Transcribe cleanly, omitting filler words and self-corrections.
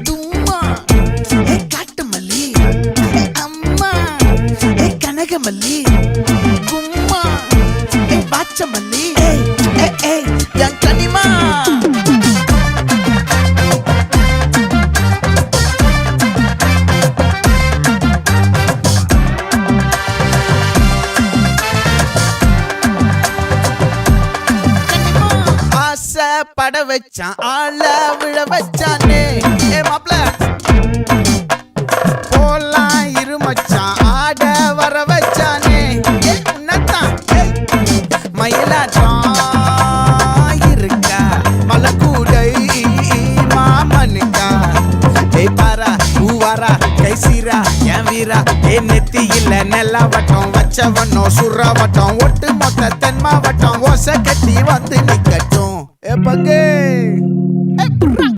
தும்மா ஏ காட்டு மல்லி அம்மா ஏ கனகமல்லி கும்மா ஏ பாச்ச மல்லி என் கனிமா பட வச்சான் ஆள விழ வச்சானே ஏ மாப்ள போலாம் இருமச்சான் ஆட வர வச்சானே உன்னத்தான் மயிலாட்டம் இருக்கா மலக்கூடை மாமனுக்கா ஏய் பாரா பூவாரா கைசீரா என் வீரா ஏ நெத்தி இல்ல நெல்லா வட்டம் வச்சவனோ சுறா வட்டம் ஒட்டு மொத்த தென் மாவட்டம் ஓசை கட்டி வந்து நிக்கட்டும். É pra quem?